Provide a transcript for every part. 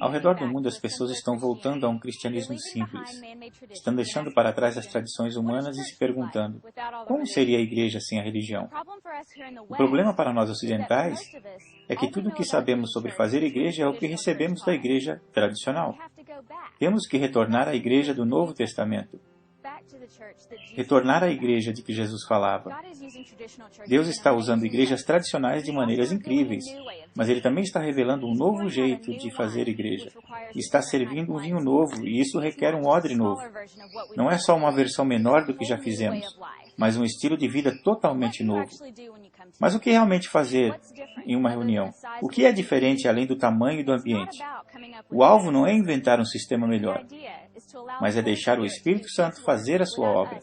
Ao redor do mundo, as pessoas estão voltando a um cristianismo simples. Estão deixando para trás as tradições humanas e se perguntando: como seria a igreja sem a religião? O problema para nós ocidentais é que tudo o que sabemos sobre fazer igreja é o que recebemos da igreja tradicional. Temos que retornar à igreja do Novo Testamento. Retornar à igreja de que Jesus falava. Deus está usando igrejas tradicionais de maneiras incríveis, mas Ele também está revelando um novo jeito de fazer igreja. Está servindo um vinho novo, e isso requer um odre novo. Não é só uma versão menor do que já fizemos, mas um estilo de vida totalmente novo. Mas o que realmente fazer em uma reunião? O que é diferente além do tamanho e do ambiente? O alvo não é inventar um sistema melhor, mas é deixar o Espírito Santo fazer a sua obra.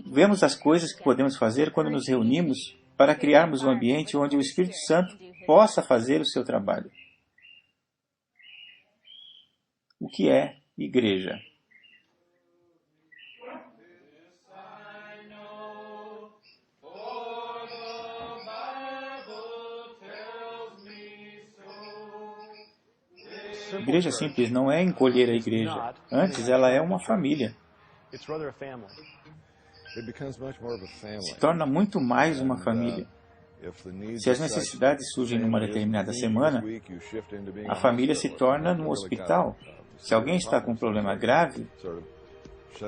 Vemos as coisas que podemos fazer quando nos reunimos para criarmos um ambiente onde o Espírito Santo possa fazer o seu trabalho. O que é igreja? Igreja simples não é encolher a igreja. Antes, ela é uma família. Se torna muito mais uma família. Se as necessidades surgem numa determinada semana, a família se torna um hospital. Se alguém está com um problema grave,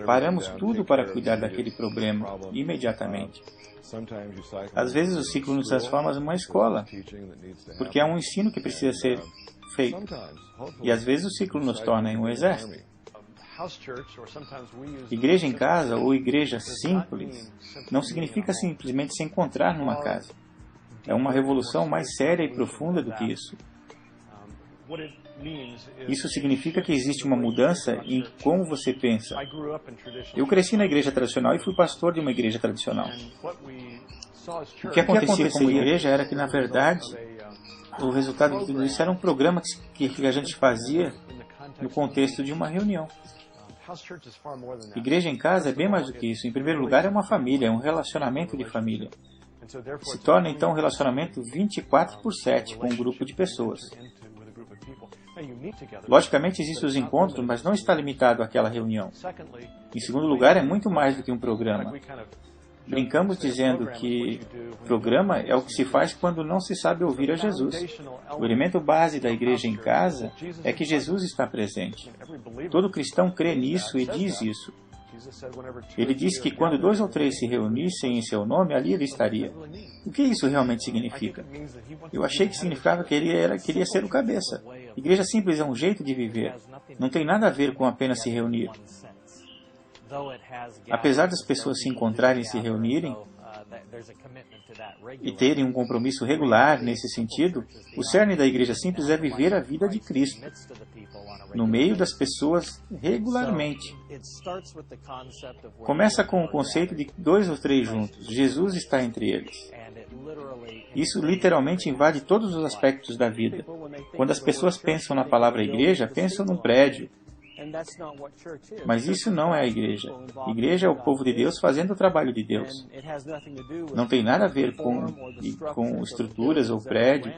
paramos tudo para cuidar daquele problema imediatamente. Às vezes o ciclo nos transforma numa escola, porque há um ensino que precisa ser feito. E às vezes o ciclo nos torna em um exército. Igreja em casa ou igreja simples não significa simplesmente se encontrar numa casa. É uma revolução mais séria e profunda do que isso. Isso significa que existe uma mudança em como você pensa. Eu cresci na igreja tradicional e fui pastor de uma igreja tradicional. O que acontecia com a igreja era que, na verdade, o resultado de tudo isso era um programa que a gente fazia no contexto de uma reunião. Igreja em casa é bem mais do que isso. Em primeiro lugar, é uma família, é um relacionamento de família. Se torna, então, um relacionamento 24/7 com um grupo de pessoas. Logicamente, existem os encontros, mas não está limitado àquela reunião. Em segundo lugar, é muito mais do que um programa. Brincamos dizendo que programa é o que se faz quando não se sabe ouvir a Jesus. O elemento base da igreja em casa é que Jesus está presente. Todo cristão crê nisso e diz isso. Ele disse que quando 2 ou 3 se reunissem em seu nome, ali ele estaria. O que isso realmente significa? Eu achei que significava que ele queria ser o cabeça. Igreja simples é um jeito de viver. Não tem nada a ver com apenas se reunir. Apesar das pessoas se encontrarem e se reunirem e terem um compromisso regular nesse sentido, o cerne da igreja simples é viver a vida de Cristo no meio das pessoas regularmente. Começa com o conceito de 2 ou 3 juntos. Jesus está entre eles. Isso literalmente invade todos os aspectos da vida. Quando as pessoas pensam na palavra igreja, pensam num prédio. Mas isso não é a igreja. Igreja é o povo de Deus fazendo o trabalho de Deus. Não tem nada a ver com estruturas ou prédio.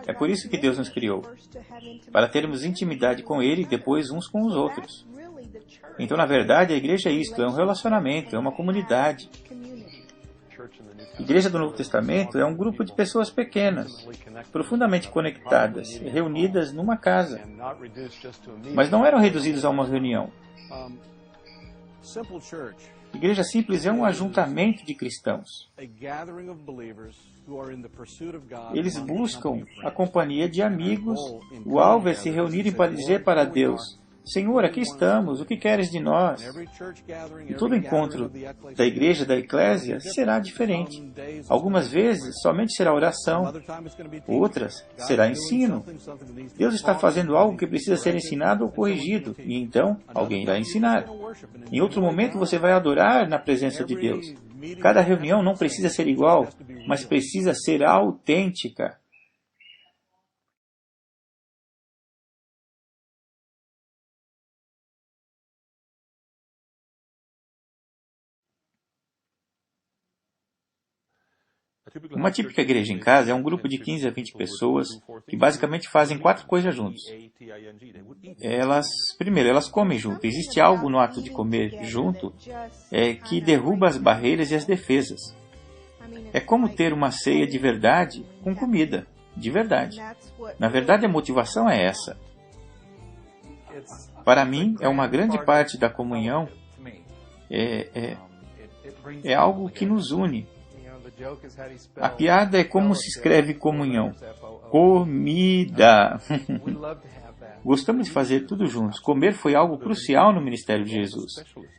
É por isso que Deus nos criou, para termos intimidade com Ele e depois uns com os outros. Então, na verdade, a igreja é isto, é um relacionamento, é uma comunidade. Igreja do Novo Testamento é um grupo de pessoas pequenas, profundamente conectadas, reunidas numa casa. Mas não eram reduzidos a uma reunião. Igreja simples é um ajuntamento de cristãos. Eles buscam a companhia de amigos. O alvo é se reunirem para dizer para Deus: Senhor, aqui estamos, o que queres de nós? E todo encontro da igreja, da eclésia, será diferente. Algumas vezes somente será oração, outras será ensino. Deus está fazendo algo que precisa ser ensinado ou corrigido, e então alguém irá ensinar. Em outro momento você vai adorar na presença de Deus. Cada reunião não precisa ser igual, mas precisa ser autêntica. Uma típica igreja em casa é um grupo de 15 a 20 pessoas que basicamente fazem 4 coisas juntos. Primeiro, elas comem junto. Existe algo no ato de comer junto que derruba as barreiras e as defesas. É como ter uma ceia de verdade com comida, de verdade. Na verdade, a motivação é essa. Para mim, é uma grande parte da comunhão, é algo que nos une. A piada é como se escreve comunhão. Comida. Gostamos de fazer tudo juntos. Comer foi algo crucial no ministério de Jesus.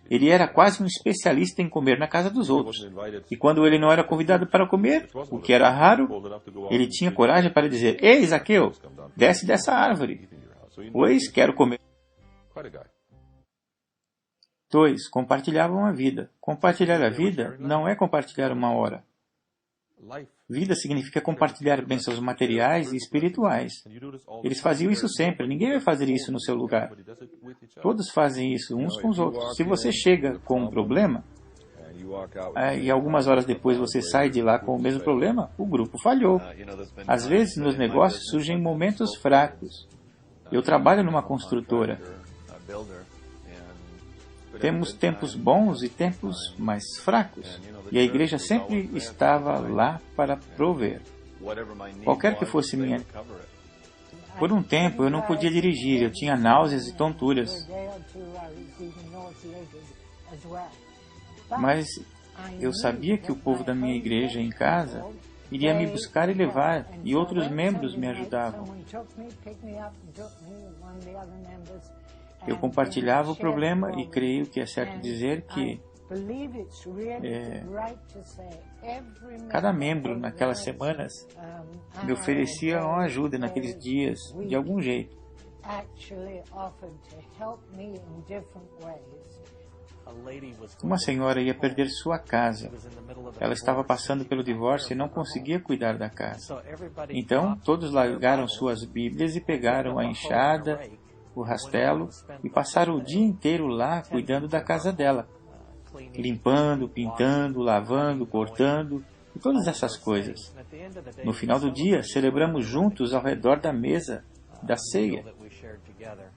Ele era quase um especialista em comer na casa dos outros. E quando ele não era convidado para comer, o que era raro, ele tinha coragem para dizer: "Ei, Zaqueu, desce dessa árvore, pois quero comer." 2. Compartilhavam a vida. Compartilhar a vida não é compartilhar uma hora. Vida significa compartilhar bênçãos materiais e espirituais. Eles faziam isso sempre. Ninguém vai fazer isso no seu lugar. Todos fazem isso uns com os outros. Se você chega com um problema, e algumas horas depois você sai de lá com o mesmo problema, o grupo falhou. Às vezes, nos negócios surgem momentos fracos. Eu trabalho numa construtora. Temos tempos bons e tempos mais fracos. E a igreja sempre estava lá para prover. Qualquer que fosse minha... Por um tempo eu não podia dirigir, eu tinha náuseas e tonturas. Mas eu sabia que o povo da minha igreja em casa iria me buscar e levar, e outros membros me ajudavam. Eu compartilhava o problema e creio que é certo dizer que cada membro naquelas semanas me oferecia uma ajuda naqueles dias, de algum jeito. Uma senhora ia perder sua casa. Ela estava passando pelo divórcio e não conseguia cuidar da casa. Então, todos largaram suas Bíblias e pegaram a enxada, o rastelo, e passaram o dia inteiro lá cuidando da casa dela. Limpando, pintando, lavando, cortando, e todas essas coisas. No final do dia, celebramos juntos ao redor da mesa da ceia.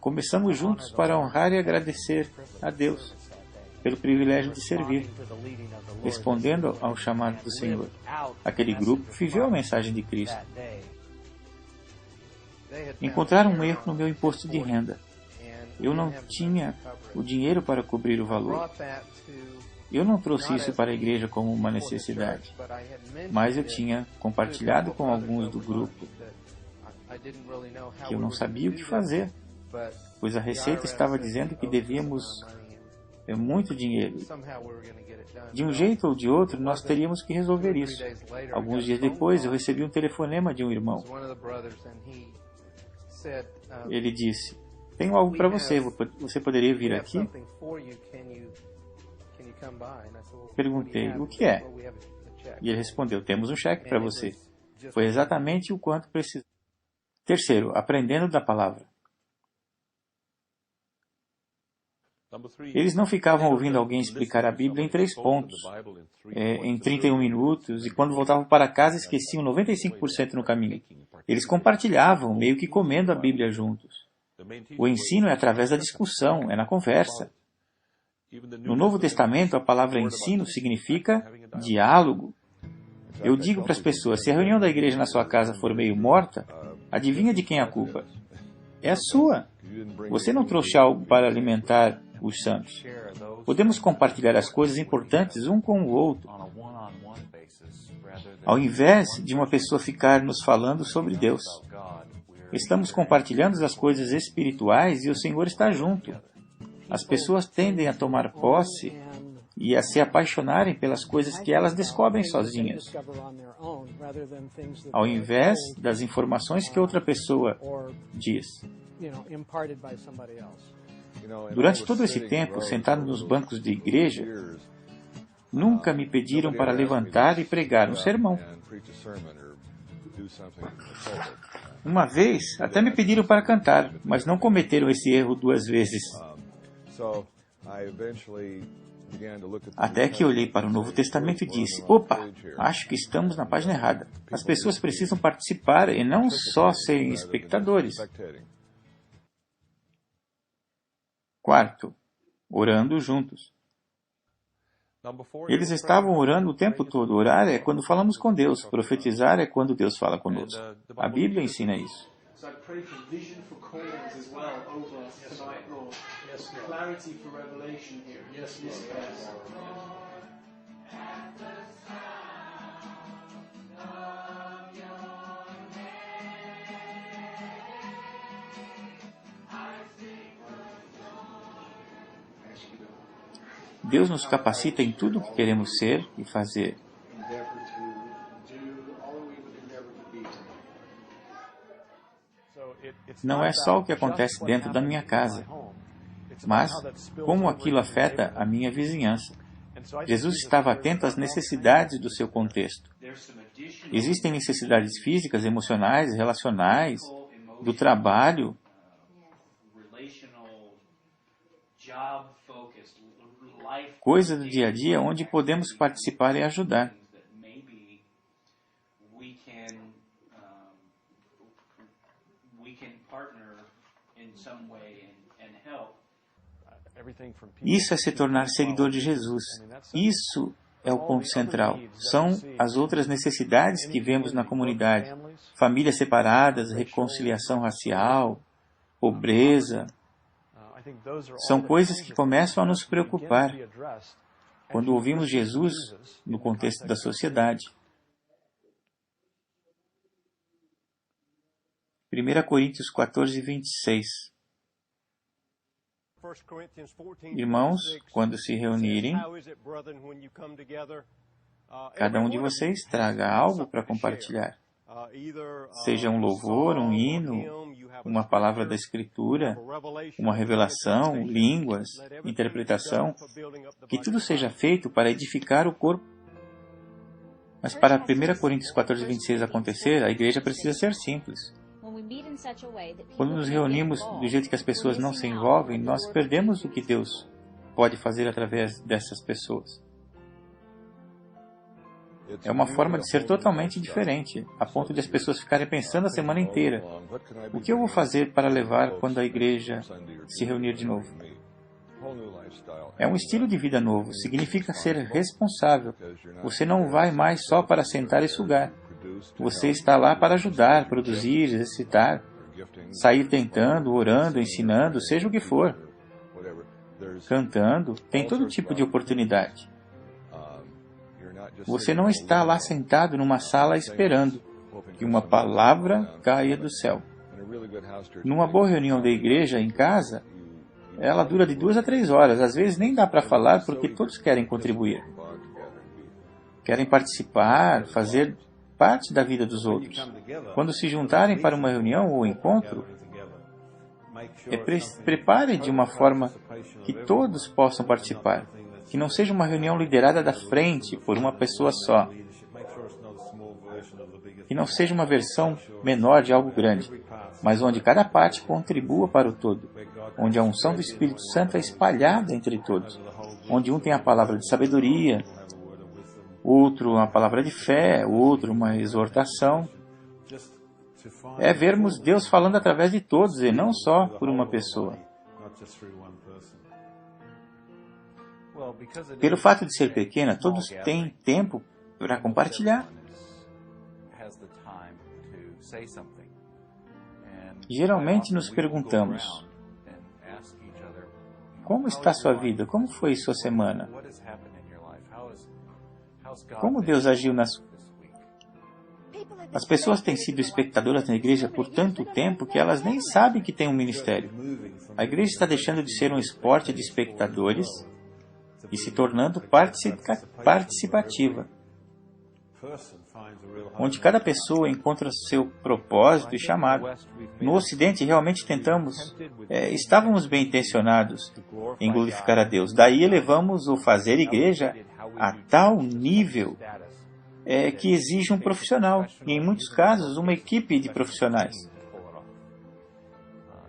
Começamos juntos para honrar e agradecer a Deus pelo privilégio de servir, respondendo ao chamado do Senhor. Aquele grupo viveu a mensagem de Cristo. Encontraram um erro no meu imposto de renda. Eu não tinha o dinheiro para cobrir o valor. Eu não trouxe isso para a igreja como uma necessidade, mas eu tinha compartilhado com alguns do grupo que eu não sabia o que fazer, pois a Receita estava dizendo que devíamos muito dinheiro. De um jeito ou de outro, nós teríamos que resolver isso. Alguns dias depois, eu recebi um telefonema de um irmão. Ele disse: "Tenho algo para você, você poderia vir aqui?" Perguntei: "O que é?" E ele respondeu: "Temos um cheque para você." Foi exatamente o quanto precisava. Terceiro, aprendendo da palavra. Eles não ficavam ouvindo alguém explicar a Bíblia em 3 pontos, em 31 minutos, e quando voltavam para casa esqueciam 95% no caminho. Eles compartilhavam, meio que comendo a Bíblia juntos. O ensino é através da discussão, é na conversa. No Novo Testamento, a palavra ensino significa diálogo. Eu digo para as pessoas: se a reunião da igreja na sua casa for meio morta, adivinha de quem é a culpa? É a sua. Você não trouxe algo para alimentar os santos. Podemos compartilhar as coisas importantes um com o outro, ao invés de uma pessoa ficar nos falando sobre Deus. Estamos compartilhando as coisas espirituais e o Senhor está junto. As pessoas tendem a tomar posse e a se apaixonarem pelas coisas que elas descobrem sozinhas, ao invés das informações que outra pessoa diz. Durante todo esse tempo, sentado nos bancos de igreja, nunca me pediram para levantar e pregar um sermão. Uma vez, até me pediram para cantar, mas não cometeram esse erro 2 vezes. Até que olhei para o Novo Testamento e disse, opa, acho que estamos na página errada. As pessoas precisam participar e não só serem espectadores. Quarto, orando juntos. Eles estavam orando o tempo todo. Orar é quando falamos com Deus. Profetizar é quando Deus fala conosco. A Bíblia ensina isso. Deus nos capacita em tudo o que queremos ser e fazer. Não é só o que acontece dentro da minha casa, mas como aquilo afeta a minha vizinhança. Jesus estava atento às necessidades do seu contexto. Existem necessidades físicas, emocionais, relacionais, do trabalho, coisas do dia a dia onde podemos participar e ajudar. Isso é se tornar seguidor de Jesus. Isso é o ponto central. São as outras necessidades que vemos na comunidade. Famílias separadas, reconciliação racial, pobreza. São coisas que começam a nos preocupar quando ouvimos Jesus no contexto da sociedade. 1 Coríntios 14, 26. Irmãos, quando se reunirem, cada um de vocês traga algo para compartilhar. Seja um louvor, um hino, uma palavra da Escritura, uma revelação, línguas, interpretação, que tudo seja feito para edificar o corpo. Mas para 1 Coríntios 14, 26 acontecer, a igreja precisa ser simples. Quando nos reunimos do jeito que as pessoas não se envolvem, nós perdemos o que Deus pode fazer através dessas pessoas. É uma forma de ser totalmente diferente, a ponto de as pessoas ficarem pensando a semana inteira: o que eu vou fazer para levar quando a igreja se reunir de novo? É um estilo de vida novo, significa ser responsável. Você não vai mais só para sentar e sugar. Você está lá para ajudar, produzir, exercitar, sair tentando, orando, ensinando, seja o que for. Cantando, tem todo tipo de oportunidade. Você não está lá sentado numa sala esperando que uma palavra caia do céu. Numa boa reunião da igreja em casa, ela dura de 2 a 3 horas. Às vezes nem dá para falar porque todos querem contribuir. Querem participar, fazer parte da vida dos outros. Quando se juntarem para uma reunião ou encontro, preparem de uma forma que todos possam participar. Que não seja uma reunião liderada da frente por uma pessoa só. Que não seja uma versão menor de algo grande, mas onde cada parte contribua para o todo. Onde a unção do Espírito Santo é espalhada entre todos. Onde um tem a palavra de sabedoria, outro uma palavra de fé, outro uma exortação. É vermos Deus falando através de todos e não só por uma pessoa. Pelo fato de ser pequena, todos têm tempo para compartilhar. Geralmente nos perguntamos: como está sua vida? Como foi sua semana? Como Deus agiu na sua... As pessoas têm sido espectadoras na igreja por tanto tempo que elas nem sabem que tem um ministério. A igreja está deixando de ser um esporte de espectadores e se tornando participativa, onde cada pessoa encontra seu propósito e chamado. No Ocidente, realmente estávamos bem intencionados em glorificar a Deus. Daí elevamos o fazer igreja a tal nível que exige um profissional, e em muitos casos uma equipe de profissionais.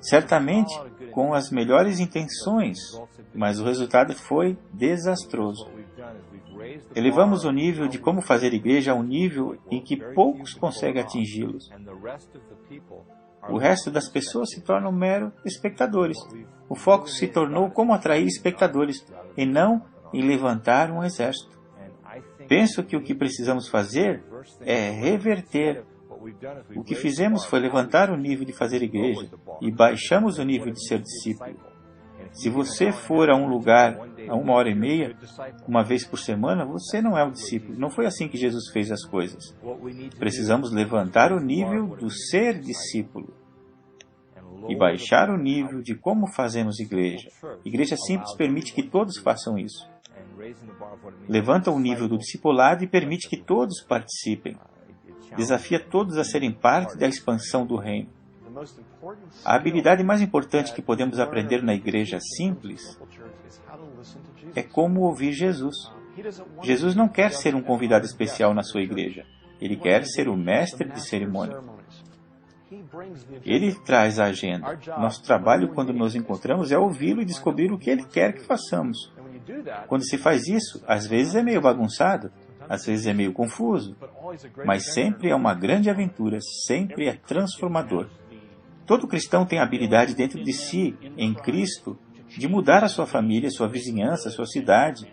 Certamente, com as melhores intenções, mas o resultado foi desastroso. Elevamos o nível de como fazer igreja a um nível em que poucos conseguem atingi-los. O resto das pessoas se tornam meros espectadores. O foco se tornou como atrair espectadores, e não em levantar um exército. Penso que o que precisamos fazer é reverter. O que fizemos foi levantar o nível de fazer igreja e baixamos o nível de ser discípulo. Se você for a um lugar a 1h30, uma vez por semana, você não é um discípulo. Não foi assim que Jesus fez as coisas. Precisamos levantar o nível do ser discípulo e baixar o nível de como fazemos igreja. Igreja simples permite que todos façam isso. Levanta o nível do discipulado e permite que todos participem. Desafia todos a serem parte da expansão do reino. A habilidade mais importante que podemos aprender na igreja simples é como ouvir Jesus. Jesus não quer ser um convidado especial na sua igreja. Ele quer ser o mestre de cerimônia. Ele traz a agenda. Nosso trabalho, quando nos encontramos, é ouvi-lo e descobrir o que ele quer que façamos. Quando se faz isso, às vezes é meio bagunçado, às vezes é meio confuso, mas sempre é uma grande aventura, sempre é transformador. Todo cristão tem a habilidade dentro de si, em Cristo, de mudar a sua família, sua vizinhança, sua cidade.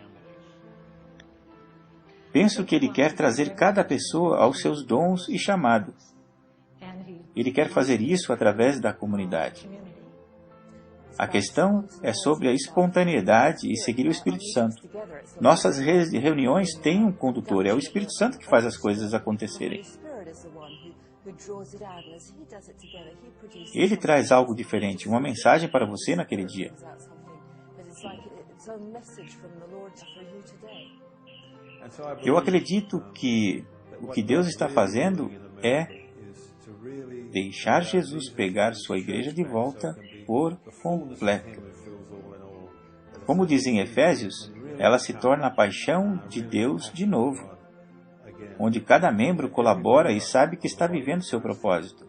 Penso que Ele quer trazer cada pessoa aos seus dons e chamado. Ele quer fazer isso através da comunidade. A questão é sobre a espontaneidade e seguir o Espírito Santo. Nossas reuniões têm um condutor, é o Espírito Santo que faz as coisas acontecerem. Ele traz algo diferente, uma mensagem para você naquele dia. Eu acredito que o que Deus está fazendo é deixar Jesus pegar sua igreja de volta por completo. Como diz em Efésios, ela se torna a paixão de Deus de novo, onde cada membro colabora e sabe que está vivendo seu propósito.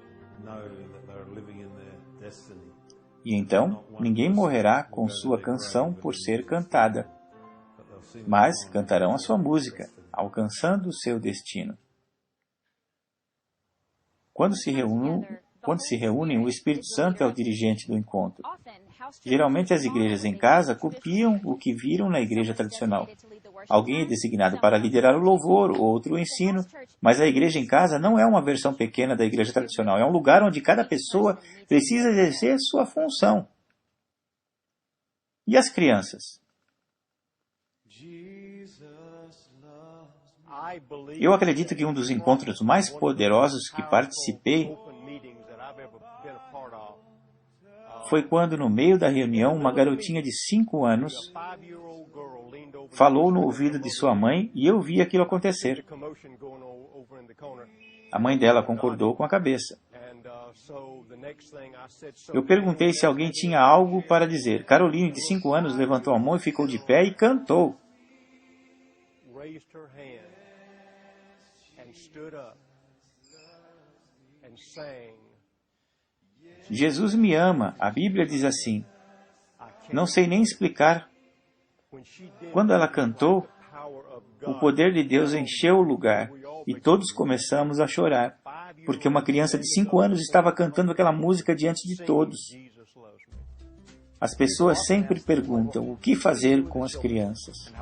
E então, ninguém morrerá com sua canção por ser cantada, mas cantarão a sua música, alcançando o seu destino. Quando se reúnem, o Espírito Santo é o dirigente do encontro. Geralmente as igrejas em casa copiam o que viram na igreja tradicional. Alguém é designado para liderar o louvor, outro o ensino, mas a igreja em casa não é uma versão pequena da igreja tradicional. É um lugar onde cada pessoa precisa exercer sua função. E as crianças? Eu acredito que um dos encontros mais poderosos que participei foi quando, no meio da reunião, uma garotinha de 5 anos falou no ouvido de sua mãe e eu vi aquilo acontecer. A mãe dela concordou com a cabeça. Eu perguntei se alguém tinha algo para dizer. Caroline, de 5 anos, levantou a mão e ficou de pé e cantou. Jesus me ama. A Bíblia diz assim. Não sei nem explicar. Quando ela cantou, o poder de Deus encheu o lugar e todos começamos a chorar, porque uma criança de 5 anos estava cantando aquela música diante de todos. As pessoas sempre perguntam o que fazer com as crianças.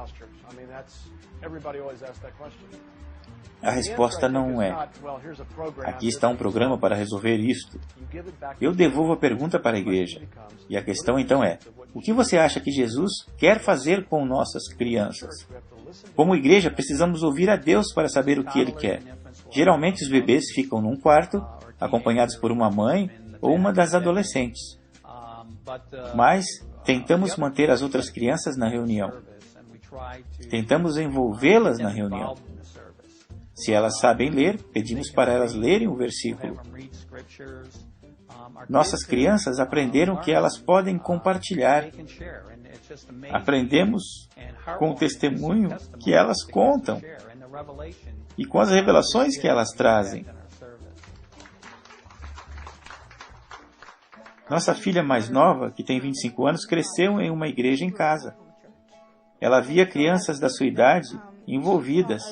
A resposta não é, aqui está um programa para resolver isto. Eu devolvo a pergunta para a igreja. E a questão então é, o que você acha que Jesus quer fazer com nossas crianças? Como igreja, precisamos ouvir a Deus para saber o que Ele quer. Geralmente os bebês ficam num quarto, acompanhados por uma mãe ou uma das adolescentes. Mas tentamos manter as outras crianças na reunião. Tentamos envolvê-las na reunião. Se elas sabem ler, pedimos para elas lerem o versículo. Nossas crianças aprenderam que elas podem compartilhar. Aprendemos com o testemunho que elas contam e com as revelações que elas trazem. Nossa filha mais nova, que tem 25 anos, cresceu em uma igreja em casa. Ela via crianças da sua idade envolvidas.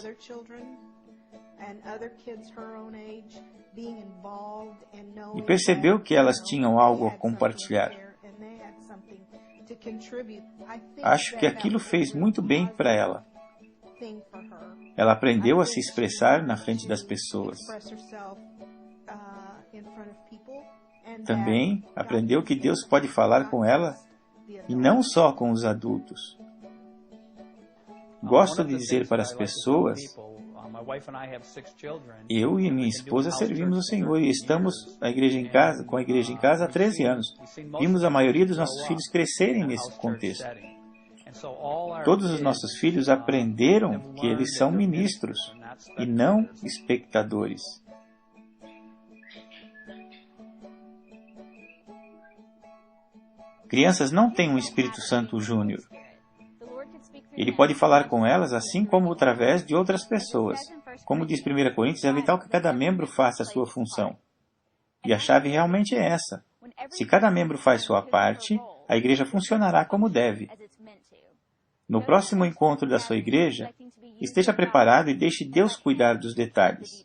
E percebeu que elas tinham algo a compartilhar. Acho que aquilo fez muito bem para ela. Ela aprendeu a se expressar na frente das pessoas. Também aprendeu que Deus pode falar com ela e não só com os adultos. Gosto de dizer para as pessoas, eu e minha esposa servimos o Senhor e estamos com a igreja em casa há 13 anos. Vimos a maioria dos nossos filhos crescerem nesse contexto. Todos os nossos filhos aprenderam que eles são ministros e não espectadores. Crianças não têm um Espírito Santo Júnior. Ele pode falar com elas assim como através de outras pessoas. Como diz 1 Coríntios, é vital que cada membro faça a sua função. E a chave realmente é essa. Se cada membro faz sua parte, a igreja funcionará como deve. No próximo encontro da sua igreja, esteja preparado e deixe Deus cuidar dos detalhes.